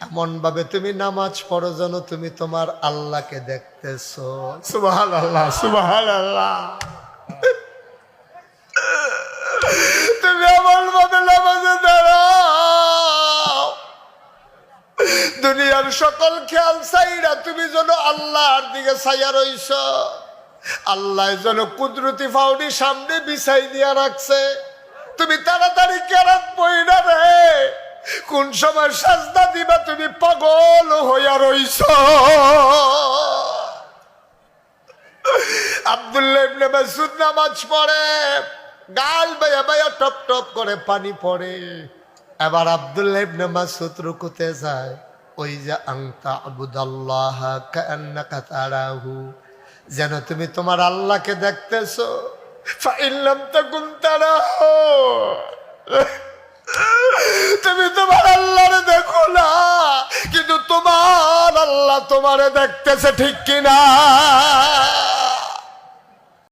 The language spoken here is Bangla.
এমন ভাবে তুমি নামাজ পড়ো যেন তুমি তোমার আল্লাহকে দেখতেছো। সুবহানাল্লাহ, সুবহানাল্লাহ। তুমি এমন ভাবে নামাজে দাঁড়াও, দুনিয়ার সকল খেয়াল চাইরা তুমি যেন আল্লাহর দিকে চাইয়া রইছ। আল্লাহ যেন কুদরতি ফাউনি সামনে বিছাই দিয়া রাখছে। তুমি তাড়াতাড়ি কেরাত পড়া রে, কোন সময় সাজদা দিবা তুমি পাগল হইয়া রইছ। আব্দুল্লাহ ইবনে মাসউদ নামাজ পড়ে, গাল বাইয়া বাইয়া টপ টপ করে পানি পড়ে। এবার আব্দুল্লাহ ইবনে মাসউদ রুকুতে যায়। ওই যে আনতা আবুদাল্লাহ কাআন্নাকা তারাহু, যেন তুমি তোমার আল্লাহকে দেখতেছো। ফাইন লাম তাকুন তারাহু, তুমি তোমার আল্লাহরে দেখো না, কিন্তু তোমার আল্লাহ তোমারে দেখতেছে, ঠিক কিনা?